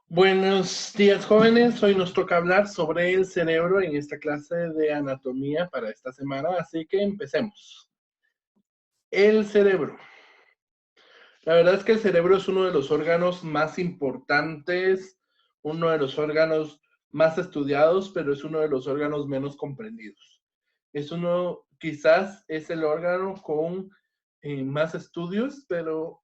Buenos días, jóvenes. Hoy nos toca hablar sobre el cerebro en esta clase de anatomía para esta semana, así que empecemos. El cerebro. La verdad es que el cerebro es uno de los órganos más importantes, uno de los órganos más estudiados, pero es uno de los órganos menos comprendidos. Quizás es el órgano con más estudios, pero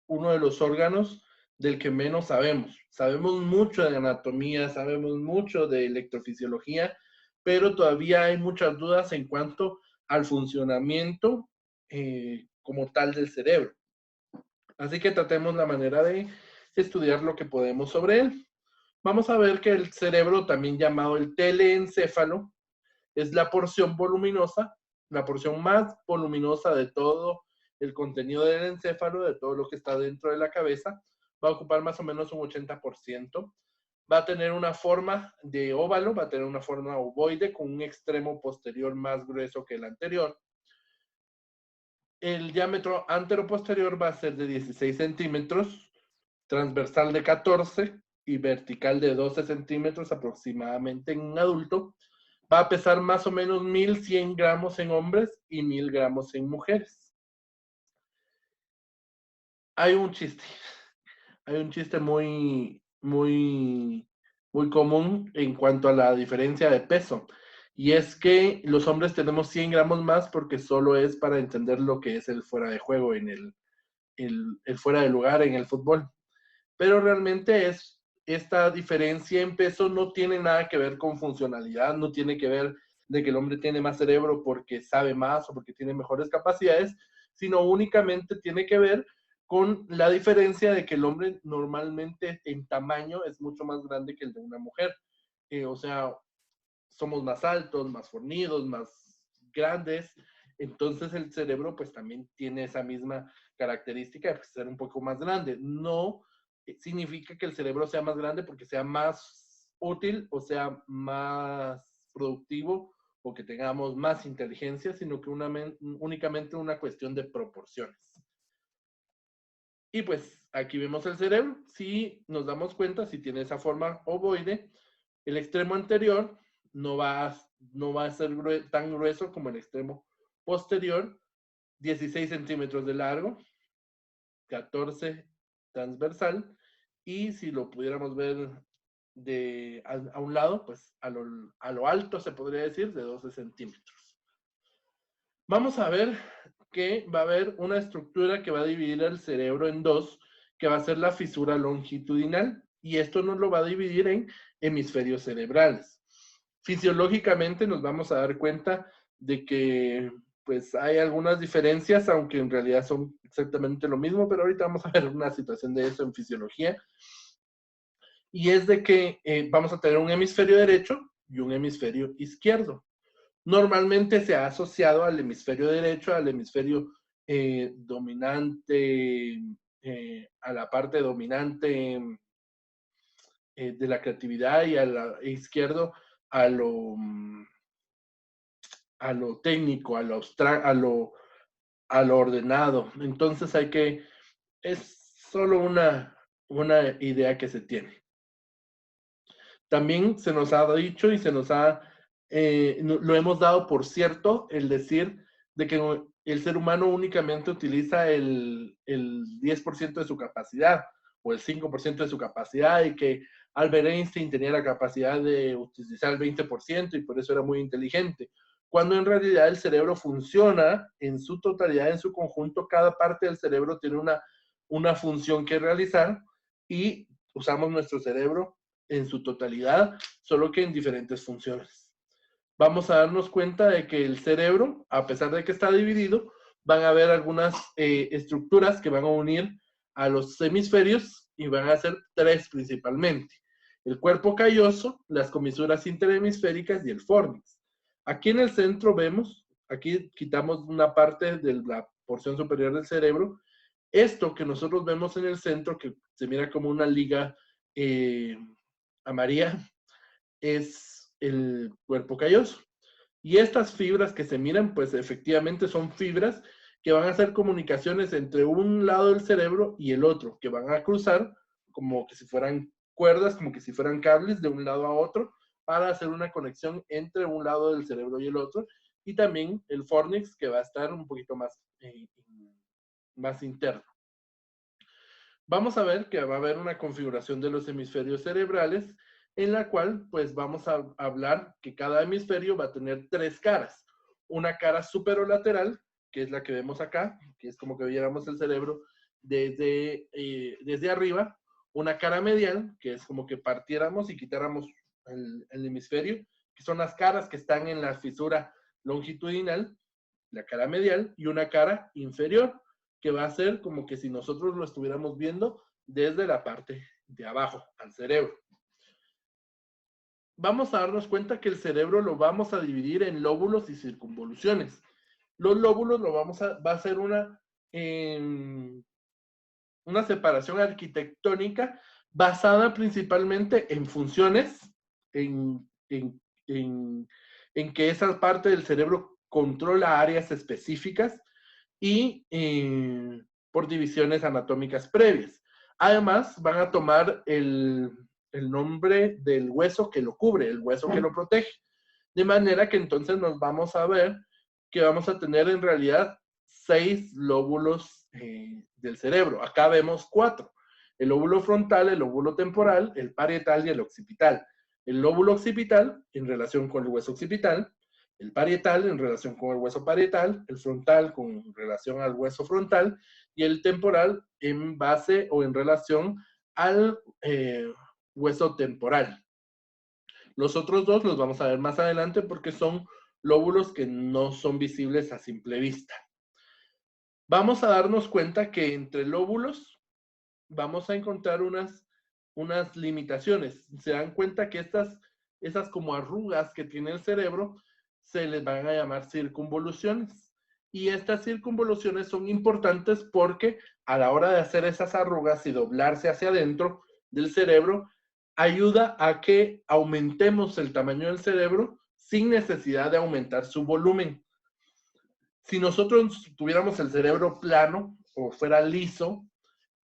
uno de los órganos del que menos sabemos. Sabemos mucho de anatomía, sabemos mucho de electrofisiología, pero todavía hay muchas dudas en cuanto al funcionamiento como tal del cerebro. Así que tratemos la manera de estudiar lo que podemos sobre él. Vamos a ver que el cerebro, también llamado el teleencéfalo, es la porción voluminosa, la porción más voluminosa de todo el contenido del encéfalo, de todo lo que está dentro de la cabeza. Va a ocupar más o menos un 80%. Va a tener una forma de óvalo, va a tener una forma ovoide con un extremo posterior más grueso que el anterior. El diámetro anteroposterior va a ser de 16 centímetros, transversal de 14 y vertical de 12 centímetros aproximadamente en un adulto. Va a pesar más o menos 1100 gramos en hombres y 1000 gramos en mujeres. Hay un chiste, hay un chiste muy común en cuanto a la diferencia de peso. Y es que los hombres tenemos 100 gramos más porque solo es para entender lo que es el fuera de juego, en el fuera de lugar en el fútbol. Pero realmente esta diferencia en peso no tiene nada que ver con funcionalidad, no tiene que ver de que el hombre tiene más cerebro porque sabe más o porque tiene mejores capacidades, sino únicamente tiene que ver con la diferencia de que el hombre normalmente en tamaño es mucho más grande que el de una mujer. O sea, somos más altos, más fornidos, más grandes. Entonces el cerebro pues también tiene esa misma característica de ser un poco más grande. No significa que el cerebro sea más grande porque sea más útil o sea más productivo o que tengamos más inteligencia, sino que únicamente una cuestión de proporciones. Y pues aquí vemos el cerebro. Si nos damos cuenta, si tiene esa forma ovoide, el extremo anterior no va a ser tan grueso como el extremo posterior, 16 centímetros de largo, 14 transversal, y si lo pudiéramos ver a un lado, pues a lo alto se podría decir de 12 centímetros. Vamos a ver que va a haber una estructura que va a dividir el cerebro en dos, que va a ser la fisura longitudinal, y esto nos lo va a dividir en hemisferios cerebrales. Fisiológicamente nos vamos a dar cuenta de que pues hay algunas diferencias, aunque en realidad son exactamente lo mismo, pero ahorita vamos a ver una situación de eso en fisiología. Y es de que vamos a tener un hemisferio derecho y un hemisferio izquierdo. Normalmente se ha asociado al hemisferio derecho, al hemisferio dominante, a la parte dominante de la creatividad, y al izquierdo a lo técnico, a lo ordenado. Entonces es solo una idea que se tiene. También se nos ha dicho y lo hemos dado por cierto, el decir de que el ser humano únicamente utiliza el 10% de su capacidad o el 5% de su capacidad, y que Albert Einstein tenía la capacidad de utilizar el 20% y por eso era muy inteligente, cuando en realidad el cerebro funciona en su totalidad, en su conjunto. Cada parte del cerebro tiene una función que realizar y usamos nuestro cerebro en su totalidad, solo que en diferentes funciones. Vamos a darnos cuenta de que el cerebro, a pesar de que está dividido, van a haber algunas estructuras que van a unir a los hemisferios, y van a ser tres principalmente: el cuerpo calloso, las comisuras interhemisféricas y el fornix. Aquí en el centro vemos, aquí quitamos una parte de la porción superior del cerebro. Esto que nosotros vemos en el centro, que se mira como una liga amarilla, es el cuerpo calloso. Y estas fibras que se miran, pues efectivamente son fibras que van a hacer comunicaciones entre un lado del cerebro y el otro, que van a cruzar como que si fueran cuerdas como que si fueran cables de un lado a otro para hacer una conexión entre un lado del cerebro y el otro. Y también el fornix, que va a estar un poquito más interno. Vamos a ver que va a haber una configuración de los hemisferios cerebrales en la cual pues vamos a hablar que cada hemisferio va a tener 3 caras. Una cara superolateral, que es la que vemos acá, que es como que viéramos el cerebro desde arriba. Una cara medial, que es como que partiéramos y quitáramos el hemisferio, que son las caras que están en la fisura longitudinal, la cara medial, y una cara inferior, que va a ser como que si nosotros lo estuviéramos viendo desde la parte de abajo al cerebro. Vamos a darnos cuenta que el cerebro lo vamos a dividir en lóbulos y circunvoluciones. Los lóbulos va a ser una separación arquitectónica basada principalmente en funciones, en, en, en que esa parte del cerebro controla áreas específicas y por divisiones anatómicas previas. Además, van a tomar el nombre del hueso que lo cubre, el hueso que lo protege. De manera que entonces nos vamos a ver que vamos a tener en realidad 6 lóbulos del cerebro. Acá vemos 4. El lóbulo frontal, el lóbulo temporal, el parietal y el occipital. El lóbulo occipital en relación con el hueso occipital, el parietal en relación con el hueso parietal, el frontal con relación al hueso frontal y el temporal en base o en relación al hueso temporal. Los otros dos los vamos a ver más adelante porque son lóbulos que no son visibles a simple vista. Vamos a darnos cuenta que entre lóbulos vamos a encontrar unas limitaciones. Se dan cuenta que esas como arrugas que tiene el cerebro se les van a llamar circunvoluciones. Y estas circunvoluciones son importantes porque a la hora de hacer esas arrugas y doblarse hacia adentro del cerebro, ayuda a que aumentemos el tamaño del cerebro sin necesidad de aumentar su volumen. Si nosotros tuviéramos el cerebro plano o fuera liso,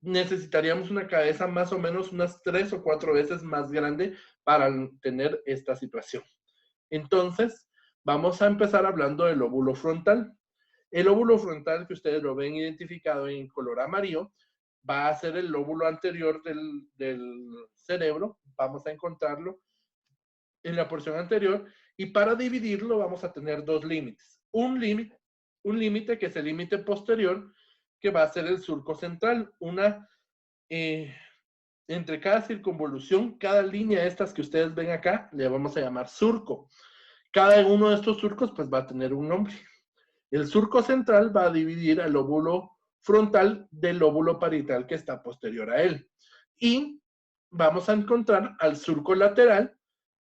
necesitaríamos una cabeza más o menos unas 3 o 4 veces más grande para tener esta situación. Entonces, vamos a empezar hablando del lóbulo frontal. El lóbulo frontal, que ustedes lo ven identificado en color amarillo, va a ser el lóbulo anterior del cerebro. Vamos a encontrarlo en la porción anterior. Y para dividirlo vamos a tener 2 límites. Un límite que es el límite posterior, que va a ser el surco central. Entre cada circunvolución, cada línea de estas que ustedes ven acá, le vamos a llamar surco. Cada uno de estos surcos pues va a tener un nombre. El surco central va a dividir al lóbulo frontal del lóbulo parietal que está posterior a él. Y vamos a encontrar al surco lateral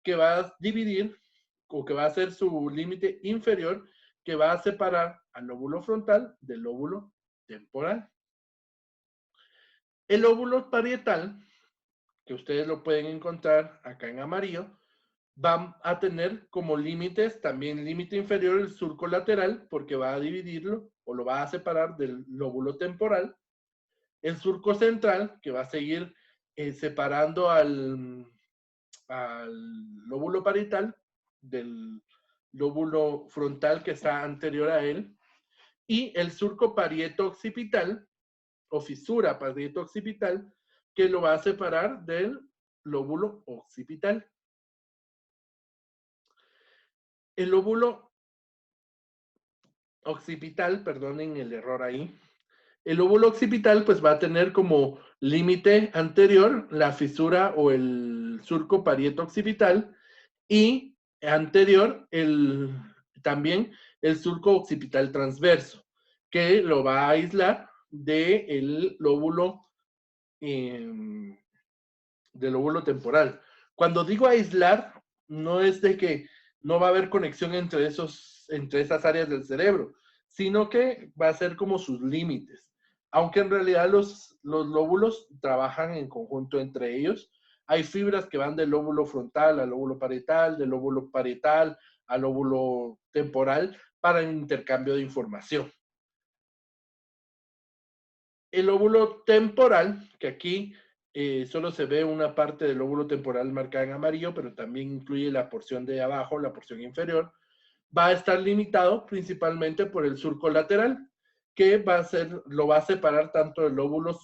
que va a dividir o que va a ser su límite inferior que va a separar al lóbulo frontal del lóbulo temporal. El lóbulo parietal, que ustedes lo pueden encontrar acá en amarillo, va a tener como límites también límite inferior el surco lateral porque va a dividirlo o lo va a separar del lóbulo temporal. El surco central que va a seguir separando al lóbulo parietal del lóbulo frontal que está anterior a él. Y el surco parieto-occipital o fisura parieto-occipital que lo va a separar del lóbulo occipital. El lóbulo occipital, perdonen el error ahí, el lóbulo occipital pues va a tener como límite anterior la fisura o el surco parieto occipital y anterior también el surco occipital transverso, que lo va a aislar del lóbulo temporal. Cuando digo aislar, no es de que no va a haber conexión entre esas áreas del cerebro, sino que va a ser como sus límites. Aunque en realidad los lóbulos trabajan en conjunto entre ellos. Hay fibras que van del lóbulo frontal al lóbulo parietal, del lóbulo parietal al lóbulo temporal para el intercambio de información. El lóbulo temporal, que aquí solo se ve una parte del lóbulo temporal marcada en amarillo, pero también incluye la porción de abajo, la porción inferior. Va a estar limitado principalmente por el surco lateral, que lo va a separar tanto del lóbulo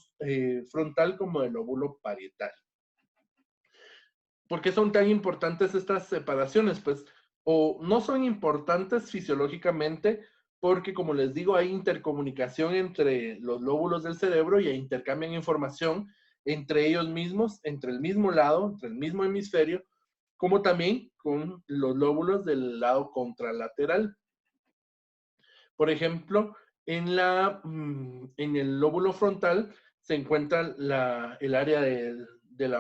frontal como del lóbulo parietal. ¿Por qué son tan importantes estas separaciones? Pues, o no son importantes fisiológicamente, porque como les digo, hay intercomunicación entre los lóbulos del cerebro y intercambian información entre ellos mismos, entre el mismo lado, entre el mismo hemisferio, como también con los lóbulos del lado contralateral. Por ejemplo, en el lóbulo frontal se encuentra el área del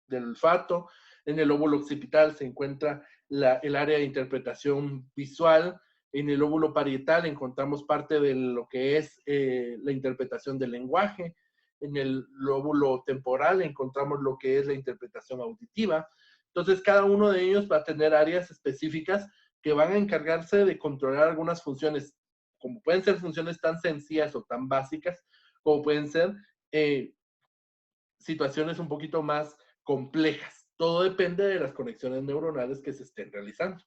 olfato. En el lóbulo occipital se encuentra el área de interpretación visual. En el lóbulo parietal encontramos parte de lo que es la interpretación del lenguaje. En el lóbulo temporal encontramos lo que es la interpretación auditiva. Entonces, cada uno de ellos va a tener áreas específicas que van a encargarse de controlar algunas funciones, como pueden ser funciones tan sencillas o tan básicas, como pueden ser situaciones un poquito más complejas. Todo depende de las conexiones neuronales que se estén realizando.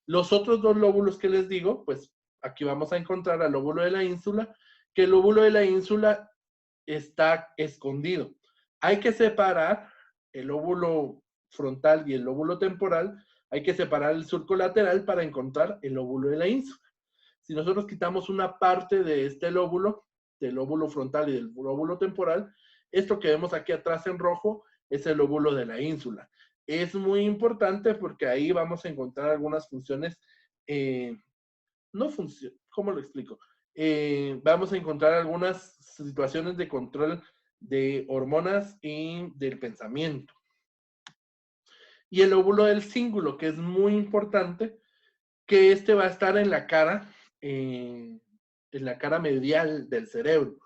Los otros dos lóbulos que les digo, pues aquí vamos a encontrar al lóbulo de la ínsula, que el lóbulo de la ínsula está escondido. Hay que separar el lóbulo frontal y el lóbulo temporal, hay que separar el surco lateral para encontrar el lóbulo de la ínsula. Si nosotros quitamos una parte de este lóbulo, del lóbulo frontal y del lóbulo temporal, esto que vemos aquí atrás en rojo es el lóbulo de la ínsula. Es muy importante porque ahí vamos a encontrar algunas funciones, no funciones, ¿cómo lo explico? Vamos a encontrar algunas situaciones de control de hormonas y del pensamiento. Y el lóbulo del cíngulo, que es muy importante, que este va a estar en la cara medial del cerebro.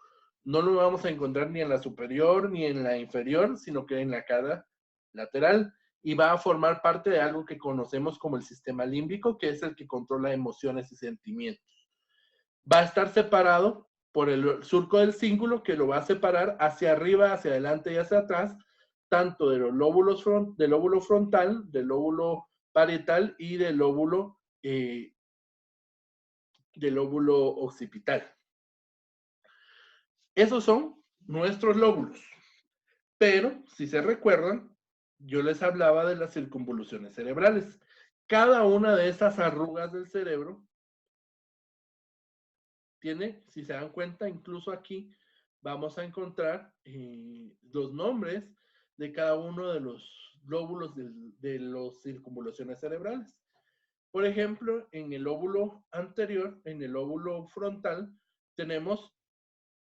No lo vamos a encontrar ni en la superior ni en la inferior, sino que en la cara lateral, y va a formar parte de algo que conocemos como el sistema límbico, que es el que controla emociones y sentimientos. Va a estar separado por el surco del cíngulo, que lo va a separar hacia arriba, hacia adelante y hacia atrás, tanto de los lóbulos del lóbulo frontal, del lóbulo parietal y del lóbulo occipital. Esos son nuestros lóbulos. Pero, si se recuerdan, yo les hablaba de las circunvoluciones cerebrales. Cada una de esas arrugas del cerebro tiene, si se dan cuenta, incluso aquí vamos a encontrar los nombres de cada uno de los lóbulos de las circunvoluciones cerebrales. Por ejemplo, en el lóbulo anterior, en el lóbulo frontal, tenemos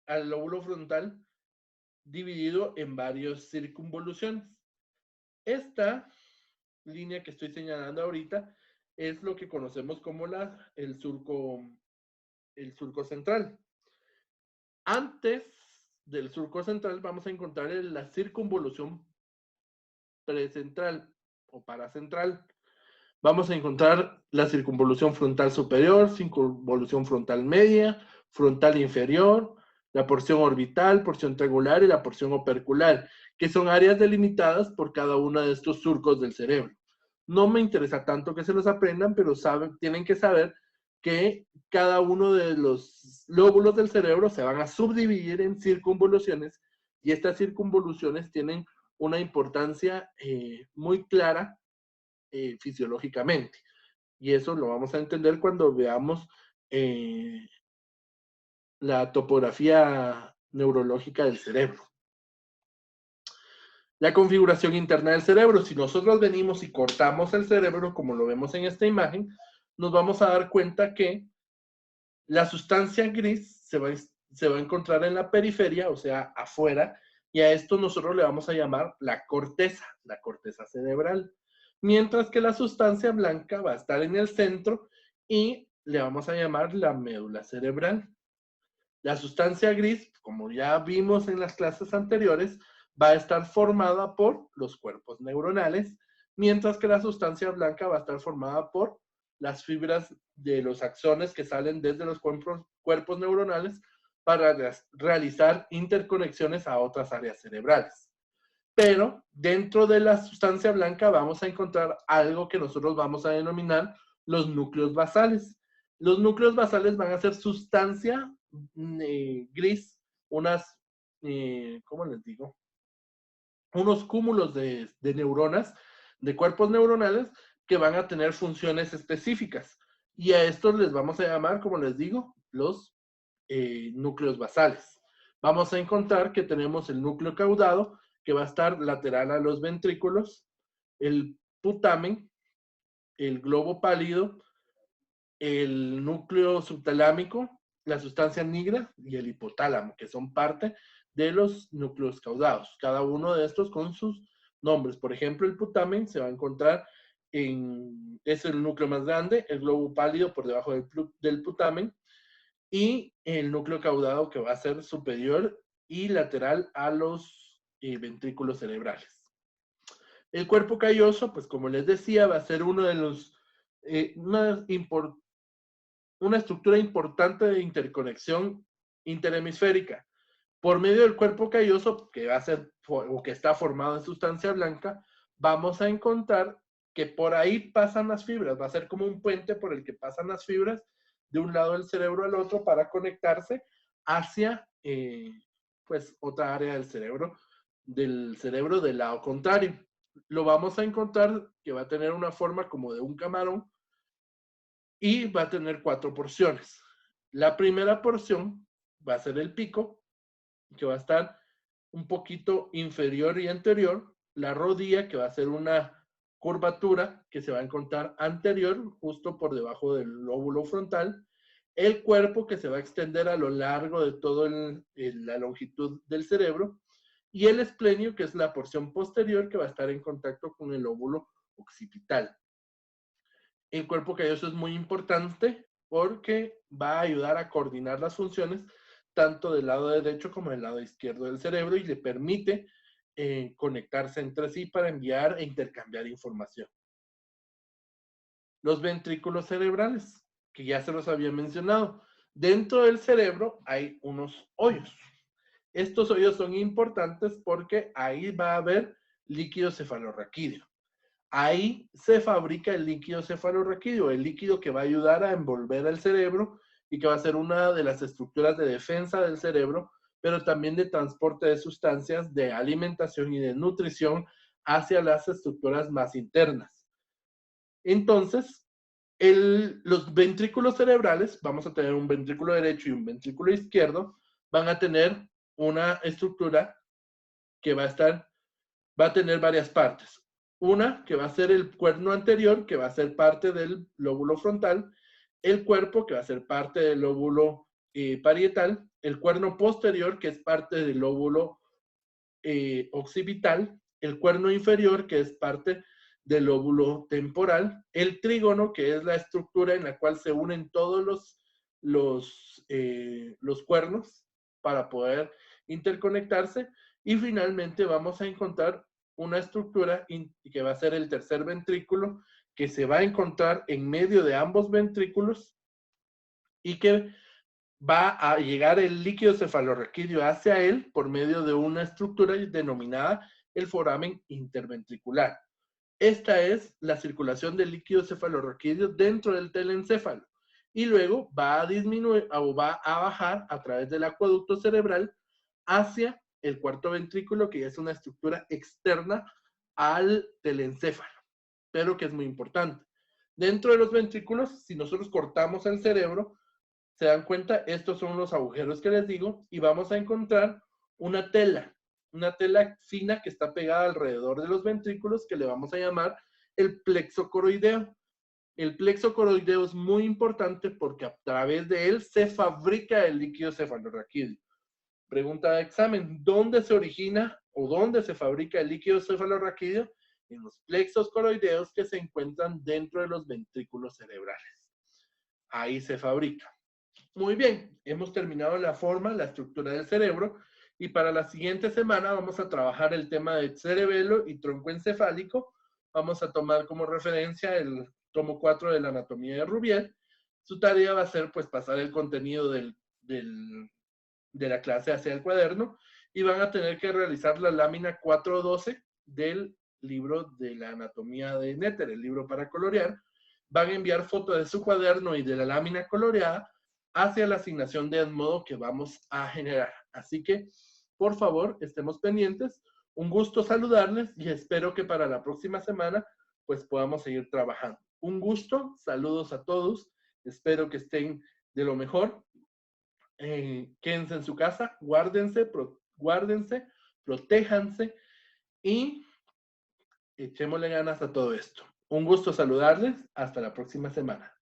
al lóbulo frontal dividido en varias circunvoluciones. Esta línea que estoy señalando ahorita es lo que conocemos como el surco central. Antes del surco central vamos a encontrar la circunvolución precentral o paracentral. Vamos a encontrar la circunvolución frontal superior, circunvolución frontal media, frontal inferior, la porción orbital, porción triangular y la porción opercular, que son áreas delimitadas por cada uno de estos surcos del cerebro. No me interesa tanto que se los aprendan, pero tienen que saber que cada uno de los lóbulos del cerebro se van a subdividir en circunvoluciones y estas circunvoluciones tienen una importancia muy clara fisiológicamente. Y eso lo vamos a entender cuando veamos la topografía neurológica del cerebro. La configuración interna del cerebro. Si nosotros venimos y cortamos el cerebro, como lo vemos en esta imagen, nos vamos a dar cuenta que la sustancia gris se va a encontrar en la periferia, o sea, afuera, y a esto nosotros le vamos a llamar la corteza cerebral. Mientras que la sustancia blanca va a estar en el centro y le vamos a llamar la médula cerebral. La sustancia gris, como ya vimos en las clases anteriores, va a estar formada por los cuerpos neuronales, mientras que la sustancia blanca va a estar formada por las fibras de los axones que salen desde los cuerpos neuronales para realizar interconexiones a otras áreas cerebrales. Pero dentro de la sustancia blanca vamos a encontrar algo que nosotros vamos a denominar los núcleos basales. Los núcleos basales van a ser sustancia gris, unas, ¿cómo les digo? Unos cúmulos de neuronas, de cuerpos neuronales, que van a tener funciones específicas. Y a estos les vamos a llamar, como les digo, los núcleos basales. Vamos a encontrar que tenemos el núcleo caudado, que va a estar lateral a los ventrículos, el putamen, el globo pálido, el núcleo subtalámico, la sustancia nigra y el hipotálamo, que son parte de los núcleos caudados. Cada uno de estos con sus nombres. Por ejemplo, el putamen se va a encontrar es el núcleo más grande, el globo pálido por debajo del putamen, y el núcleo caudado, que va a ser superior y lateral a los ventrículos cerebrales. El cuerpo calloso, pues como les decía, va a ser uno de los, una estructura importante de interconexión interhemisférica. Por medio del cuerpo calloso, que va a ser o que está formado de sustancia blanca, vamos a encontrar que por ahí pasan las fibras. Va a ser como un puente por el que pasan las fibras de un lado del cerebro al otro para conectarse hacia pues otra área del cerebro del lado contrario. Lo vamos a encontrar que va a tener una forma como de un camarón y va a tener 4 porciones. La primera porción va a ser el pico, que va a estar un poquito inferior y anterior, la rodilla, que va a ser una curvatura que se va a encontrar anterior, justo por debajo del lóbulo frontal, el cuerpo, que se va a extender a lo largo de toda la longitud del cerebro, y el esplenio, que es la porción posterior que va a estar en contacto con el lóbulo occipital. El cuerpo calloso es muy importante porque va a ayudar a coordinar las funciones tanto del lado derecho como del lado izquierdo del cerebro y le permite conectarse entre sí para enviar e intercambiar información. Los ventrículos cerebrales, que ya se los había mencionado. Dentro del cerebro hay unos hoyos. Estos hoyos son importantes porque ahí va a haber líquido cefalorraquídeo. Ahí se fabrica el líquido cefalorraquídeo, el líquido que va a ayudar a envolver el cerebro y que va a ser una de las estructuras de defensa del cerebro, pero también de transporte de sustancias, de alimentación y de nutrición hacia las estructuras más internas. Entonces, los ventrículos cerebrales, vamos a tener un ventrículo derecho y un ventrículo izquierdo, van a tener una estructura que va a tener varias partes. Una que va a ser el cuerno anterior, que va a ser parte del lóbulo frontal, el cuerpo, que va a ser parte del lóbulo parietal, el cuerno posterior, que es parte del lóbulo occipital, el cuerno inferior, que es parte del lóbulo temporal, el trígono, que es la estructura en la cual se unen todos los cuernos para poder interconectarse, y finalmente vamos a encontrar una estructura que va a ser el tercer ventrículo, que se va a encontrar en medio de ambos ventrículos y que va a llegar el líquido cefalorraquídeo hacia él por medio de una estructura denominada el foramen interventricular. Esta es la circulación del líquido cefalorraquídeo dentro del telencéfalo y luego va a disminuir o va a bajar a través del acueducto cerebral hacia el cuarto ventrículo, que es una estructura externa al telencéfalo, pero que es muy importante. Dentro de los ventrículos, si nosotros cortamos el cerebro, se dan cuenta, estos son los agujeros que les digo, y vamos a encontrar una tela fina que está pegada alrededor de los ventrículos, que le vamos a llamar el plexo coroideo. El plexo coroideo es muy importante porque a través de él se fabrica el líquido cefalorraquídeo. Pregunta de examen, ¿dónde se origina o dónde se fabrica el líquido cefalorraquídeo? En los plexos coroideos que se encuentran dentro de los ventrículos cerebrales. Ahí se fabrica. Muy bien, hemos terminado la forma, la estructura del cerebro, y para la siguiente semana vamos a trabajar el tema de cerebelo y tronco encefálico. Vamos a tomar como referencia el tomo 4 de la anatomía de Rubier. Su tarea va a ser pues pasar el contenido del de la clase hacia el cuaderno y van a tener que realizar la lámina 412 del libro de la anatomía de Néter, el libro para colorear. Van a enviar fotos de su cuaderno y de la lámina coloreada hacia la asignación de Edmodo que vamos a generar. Así que, por favor, estemos pendientes. Un gusto saludarles y espero que para la próxima semana pues podamos seguir trabajando. Un gusto, saludos a todos, espero que estén de lo mejor. Quédense en su casa, guárdense, protéjanse y echémosle ganas a todo esto. Un gusto saludarles, hasta la próxima semana.